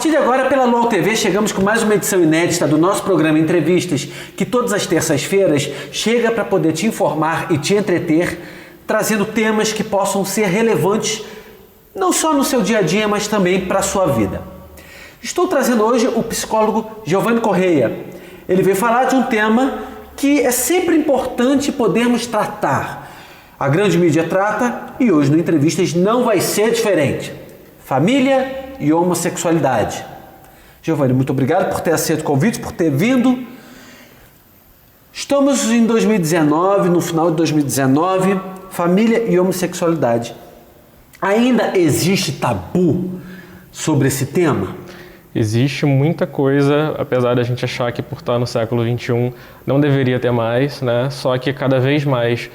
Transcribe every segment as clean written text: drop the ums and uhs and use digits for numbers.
partir de agora, pela LOL TV, chegamos com mais uma edição inédita do nosso programa Entrevistas, que todas as terças-feiras chega para poder te informar e te entreter, trazendo temas que possam ser relevantes não só no seu dia a dia, mas também para a sua vida. Estou trazendo hoje o psicólogo Giovanni Correia. Ele veio falar de um tema que é sempre importante podermos tratar. A grande mídia trata e hoje no Entrevistas não vai ser diferente. Família e homossexualidade. Giovanni, muito obrigado por ter aceito o convite, por ter vindo. Estamos em 2019, no final de 2019, família e homossexualidade. Ainda existe tabu sobre esse tema? Existe muita coisa, apesar da gente achar que por estar no século XXI não deveria ter mais, né? Só que cada vez mais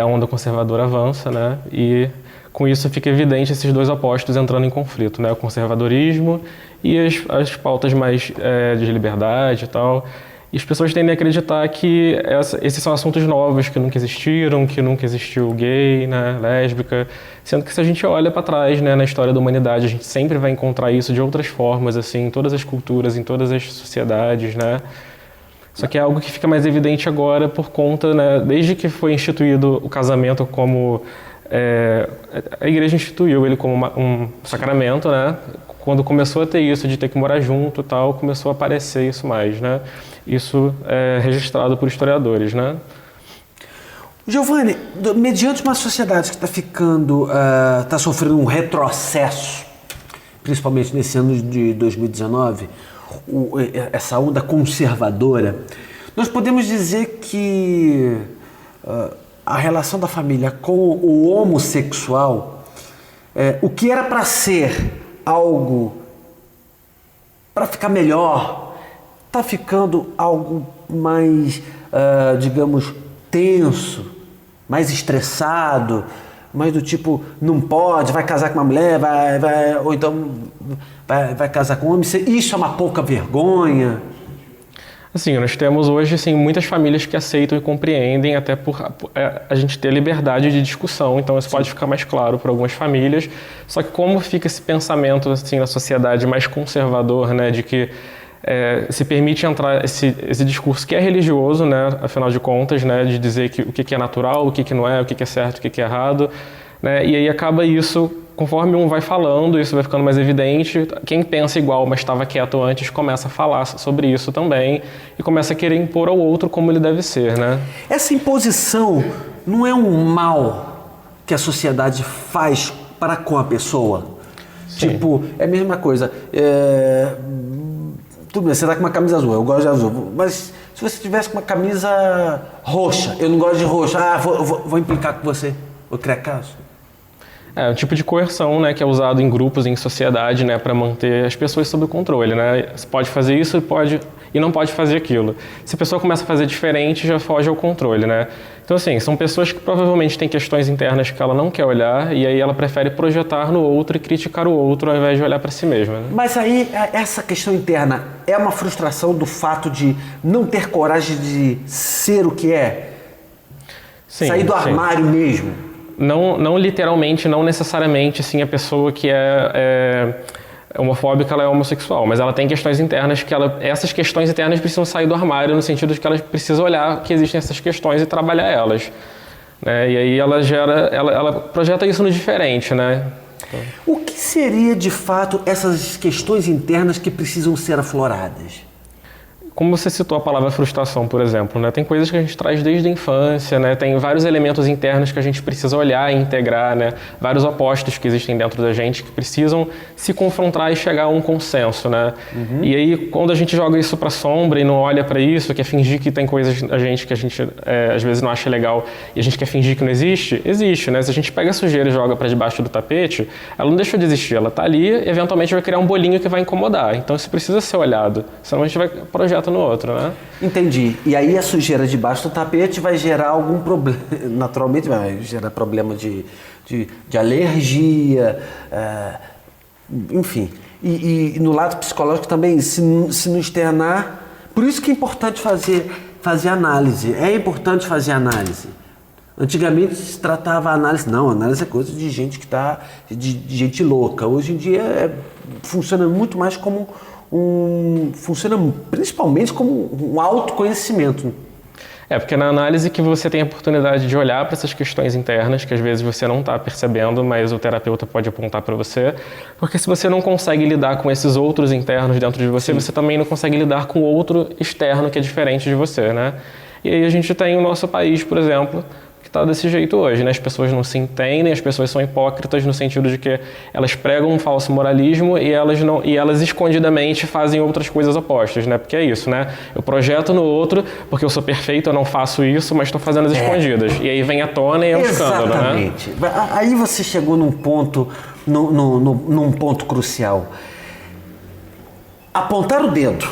a onda conservadora avança, né? E com isso fica evidente esses dois opostos entrando em conflito, né? O conservadorismo e as pautas mais de liberdade e tal. E as pessoas tendem a acreditar que esses são assuntos novos, que nunca existiram, que nunca existiu gay, né, lésbica, sendo que se a gente olha para trás, né, na história da humanidade, a gente sempre vai encontrar isso de outras formas, assim, em todas as culturas, em todas as sociedades, né? Só que é algo que fica mais evidente agora por conta, né, desde que foi instituído o casamento como... a igreja instituiu ele como um sacramento, né? Quando começou a ter isso de ter que morar junto e tal, começou a aparecer isso mais, né? Isso é registrado por historiadores, né? Giovanni, mediante uma sociedade que está sofrendo um retrocesso, principalmente nesse ano de 2019, essa onda conservadora, nós podemos dizer que a relação da família com o homossexual, o que era para ser algo para ficar melhor, está ficando algo mais, digamos, tenso, mais estressado, mais do tipo, não pode, vai casar com uma mulher, ou então vai casar com um homem, isso é uma pouca vergonha. Assim, nós temos hoje assim, muitas famílias que aceitam e compreendem, até por a gente ter liberdade de discussão, então isso pode ficar mais claro para algumas famílias. Só que como fica esse pensamento assim, na sociedade mais conservador, né, de que se permite entrar esse discurso que é religioso, né, afinal de contas, né, de dizer que o que é natural, o que não é, o que é certo, o que é errado, né, e aí acaba isso, conforme um vai falando, isso vai ficando mais evidente, quem pensa igual, mas estava quieto antes, começa a falar sobre isso também e começa a querer impor ao outro como ele deve ser, né? Essa imposição não é um mal que a sociedade faz para com a pessoa? Sim. Tipo, é a mesma coisa. Tudo bem, você está com uma camisa azul, eu gosto de azul, mas se você tivesse com uma camisa roxa, eu não gosto de roxo, vou implicar com você, vou criar caso. É um tipo de coerção, né, que é usado em grupos, em sociedade, né, para manter as pessoas sob controle, né? Você pode fazer isso e não pode fazer aquilo. Se a pessoa começa a fazer diferente, já foge ao controle, né? Então, assim, são pessoas que provavelmente têm questões internas que ela não quer olhar e aí ela prefere projetar no outro e criticar o outro ao invés de olhar para si mesma, né? Mas aí, essa questão interna é uma frustração do fato de não ter coragem de ser o que é? Sim, sair do armário mesmo? Não literalmente, não necessariamente, assim, a pessoa que é homofóbica, ela é homossexual, mas ela tem questões internas que essas questões internas precisam sair do armário no sentido de que ela precisa olhar que existem essas questões e trabalhar elas, né? E aí ela projeta isso no diferente, né? Então... O que seria, de fato, essas questões internas que precisam ser afloradas? Como você citou a palavra frustração, por exemplo, né? Tem coisas que a gente traz desde a infância, né? Tem vários elementos internos que a gente precisa olhar e integrar, né? Vários opostos que existem dentro da gente que precisam se confrontar e chegar a um consenso, né? Uhum. E aí, quando a gente joga isso para a sombra e não olha para isso, quer fingir que tem coisas da gente que a gente às vezes não acha legal e a gente quer fingir que não existe, existe, né? Se a gente pega a sujeira e joga para debaixo do tapete, ela não deixou de existir, ela está ali e eventualmente vai criar um bolinho que vai incomodar. Então isso precisa ser olhado, senão a gente vai projetar no outro, né? Entendi. E aí a sujeira debaixo do tapete vai gerar algum problema, naturalmente vai gerar problema de alergia, enfim. E no lado psicológico também, se não externar, por isso que é importante fazer análise, é importante fazer análise. Antigamente se tratava a análise, não, a análise é coisa de gente que está, de gente louca. Hoje em dia funciona muito mais como funciona principalmente como um autoconhecimento. Porque na análise que você tem a oportunidade de olhar para essas questões internas, que às vezes você não está percebendo, mas o terapeuta pode apontar para você. Porque se você não consegue lidar com esses outros internos dentro de você, você também não consegue lidar com o outro externo que é diferente de você, né? E aí a gente tem o nosso país, por exemplo, que está desse jeito hoje, né? As pessoas não se entendem, as pessoas são hipócritas no sentido de que elas pregam um falso moralismo e elas escondidamente fazem outras coisas opostas, né? Porque é isso, né? Eu projeto no outro porque eu sou perfeito, eu não faço isso, mas estou fazendo as escondidas. E aí vem à tona e é um escândalo, né? Exatamente. Aí você chegou num ponto, num ponto crucial. Apontar o dedo.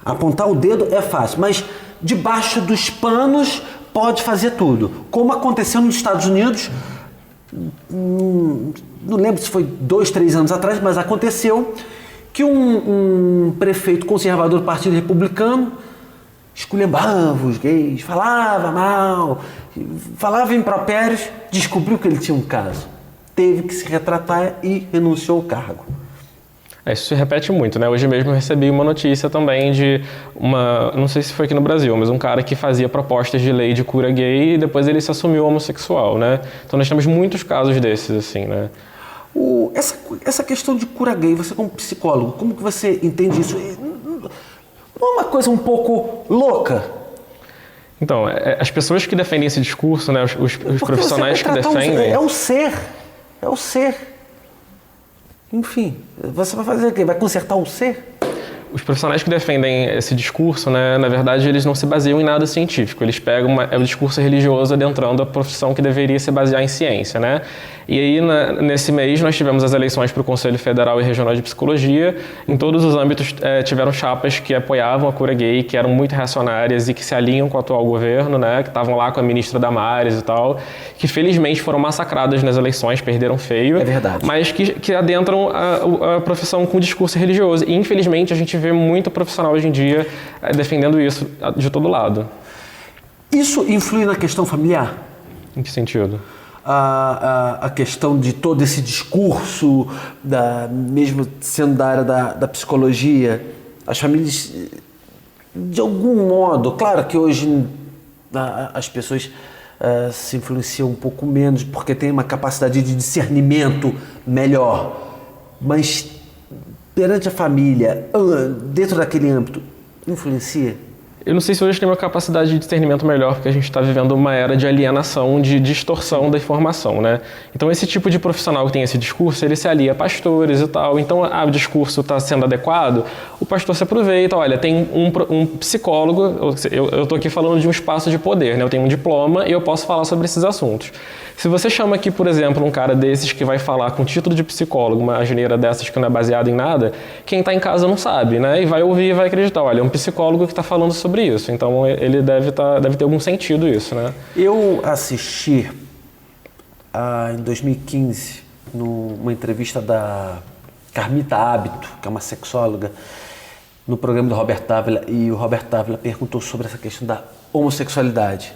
Apontar o dedo é fácil, mas debaixo dos panos pode fazer tudo. Como aconteceu nos Estados Unidos, não lembro se foi 2, 3 anos atrás, mas aconteceu que um prefeito conservador do Partido Republicano esculhambava os gays, falava mal, falava impropérios, descobriu que ele tinha um caso. Teve que se retratar e renunciou ao cargo. Isso se repete muito, né? Hoje mesmo eu recebi uma notícia também de não sei se foi aqui no Brasil, mas um cara que fazia propostas de lei de cura gay e depois ele se assumiu homossexual, né? Então nós temos muitos casos desses, assim, né? Essa questão de cura gay, você como psicólogo, como que você entende isso? Não é uma coisa um pouco louca? Então, as pessoas que defendem esse discurso, né? Os profissionais que defendem... É o ser. Enfim, você vai fazer o quê? Vai consertar o ser? Os profissionais que defendem esse discurso, né, na verdade, eles não se baseiam em nada científico. Eles pegam o discurso religioso adentrando a profissão que deveria se basear em ciência, né? E aí, nesse mês, nós tivemos as eleições para o Conselho Federal e Regional de Psicologia. Em todos os âmbitos, tiveram chapas que apoiavam a cura gay, que eram muito reacionárias e que se alinham com o atual governo, né? Que estavam lá com a ministra Damares e tal, que felizmente foram massacradas nas eleições, perderam feio. É verdade. Mas que adentram a profissão com discurso religioso. E, infelizmente, a gente vê muito profissional hoje em dia defendendo isso de todo lado. Isso influi na questão familiar? Em que sentido? A questão de todo esse discurso, mesmo sendo da área da psicologia, as famílias, de algum modo, claro que hoje as pessoas se influenciam um pouco menos porque tem uma capacidade de discernimento melhor, mas perante a família, dentro daquele âmbito, influencia? Eu não sei se hoje tem uma capacidade de discernimento melhor, porque a gente está vivendo uma era de alienação, de distorção da informação, né? Então, esse tipo de profissional que tem esse discurso, ele se alia a pastores e tal. Então, o discurso está sendo adequado, o pastor se aproveita. Olha, tem um psicólogo, eu estou aqui falando de um espaço de poder, né? Eu tenho um diploma e eu posso falar sobre esses assuntos. Se você chama aqui, por exemplo, um cara desses que vai falar com título de psicólogo, uma asneira dessas que não é baseada em nada, quem está em casa não sabe, né? E vai ouvir e vai acreditar. Olha, é um psicólogo que está falando sobre isso. Então, ele deve ter algum sentido isso, né? Eu assisti, em 2015, numa entrevista da Carmita Hábito, que é uma sexóloga, no programa do Roberto Dávila, e o Roberto Dávila perguntou sobre essa questão da homossexualidade.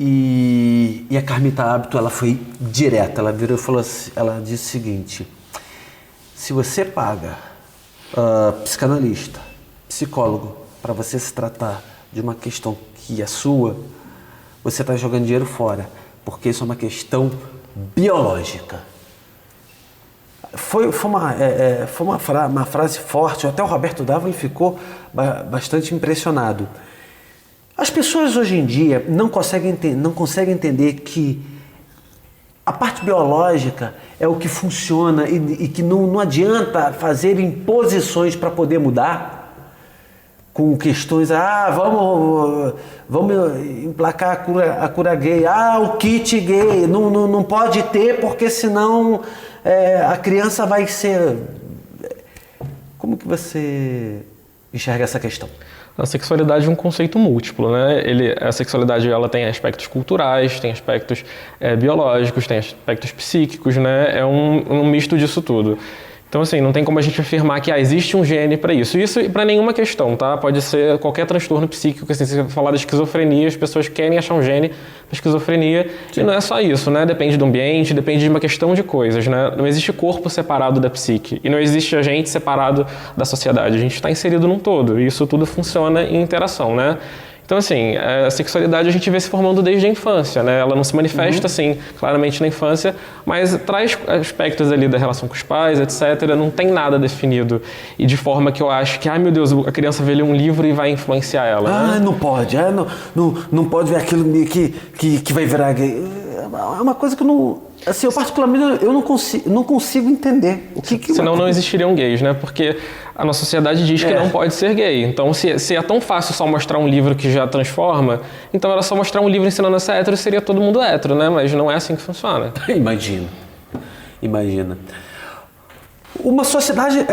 E a Carmita Hábito, ela foi direta, ela virou e falou assim, ela disse o seguinte: se você paga psicanalista, psicólogo, para você se tratar de uma questão que é sua, você está jogando dinheiro fora, porque isso é uma questão biológica. Foi uma frase forte, até o Roberto Dávila ficou bastante impressionado. As pessoas hoje em dia não conseguem entender que a parte biológica é o que funciona e que não adianta fazer imposições para poder mudar com questões, vamos emplacar a cura gay, o kit gay, não pode ter porque senão a criança vai ser... Como que você enxerga essa questão? A sexualidade é um conceito múltiplo, né? A sexualidade ela tem aspectos culturais, tem aspectos biológicos, tem aspectos psíquicos, né? É um misto disso tudo. Então, assim, não tem como a gente afirmar que existe um gene para isso. Isso para nenhuma questão, tá? Pode ser qualquer transtorno psíquico. Assim, se você falar da esquizofrenia, as pessoas querem achar um gene para esquizofrenia. Sim. E não é só isso, né? Depende do ambiente, depende de uma questão de coisas, né? Não existe corpo separado da psique. E não existe agente separado da sociedade. A gente está inserido num todo. E isso tudo funciona em interação, né? Então, assim, a sexualidade a gente vê se formando desde a infância, né? Ela não se manifesta, assim, claramente na infância, mas traz aspectos ali da relação com os pais, etc. Não tem nada definido. E de forma que eu acho que, meu Deus, a criança vai ler um livro e vai influenciar ela, né? Não pode. Não pode ver aquilo que vai virar gay. É uma coisa que eu não... Assim, eu particularmente eu não consigo entender. Senão não existiriam gays, né? Porque a nossa sociedade diz que não pode ser gay. Então, se é tão fácil só mostrar um livro que já transforma, então era só mostrar um livro ensinando a ser hétero e seria todo mundo hétero, né? Mas não é assim que funciona. Imagina. Uma sociedade...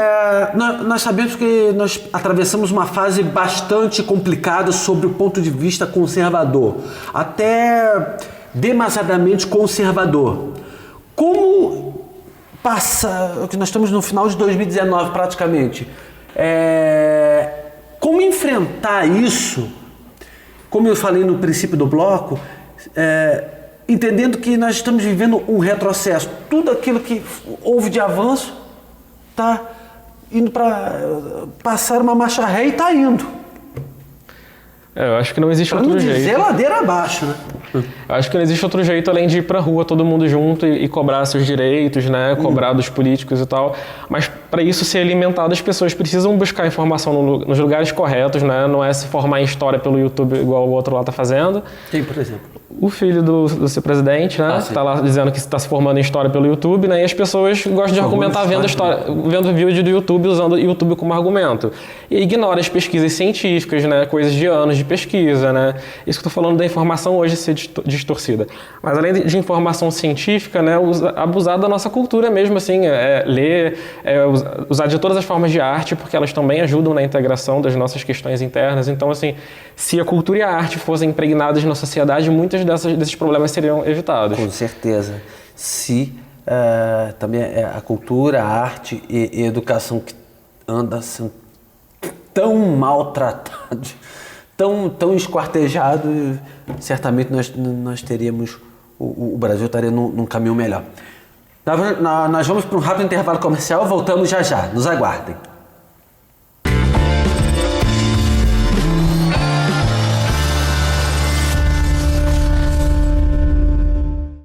nós sabemos que nós atravessamos uma fase bastante complicada sob o ponto de vista conservador. Até... demasiadamente conservador. Como passa, que nós estamos no final de 2019 praticamente, como enfrentar isso, como eu falei no princípio do bloco, entendendo que nós estamos vivendo um retrocesso, tudo aquilo que houve de avanço está indo para passar uma marcha ré e está indo. Eu acho que não existe outro jeito. Dizer ladeira abaixo, né? Eu acho que não existe outro jeito além de ir pra rua todo mundo junto e cobrar seus direitos, né? Cobrar dos políticos e tal. Mas para isso ser alimentado, as pessoas precisam buscar informação nos lugares corretos, né? Não é se formar em história pelo YouTube igual o outro lá tá fazendo. Quem, por exemplo? O filho do seu presidente, né? Tá lá dizendo que está se formando em história pelo YouTube, né? E as pessoas gostam de argumentar vendo vídeo do YouTube, usando o YouTube como argumento. E ignora as pesquisas científicas, né? Coisas de anos de pesquisa, né? Isso que eu tô falando da informação hoje ser distorcida. Mas além de informação científica, né? Abusar da nossa cultura mesmo, assim, ler, usar de todas as formas de arte, porque elas também ajudam na integração das nossas questões internas. Então, assim, se a cultura e a arte fossem impregnadas na sociedade, muitos desses problemas seriam evitados. Com certeza. Se também a cultura, a arte e a educação que anda sendo tão maltratado, tão esquartejado, certamente nós teríamos, o Brasil estaria num caminho melhor. Nós vamos para um rápido intervalo comercial, voltamos já. Nos aguardem.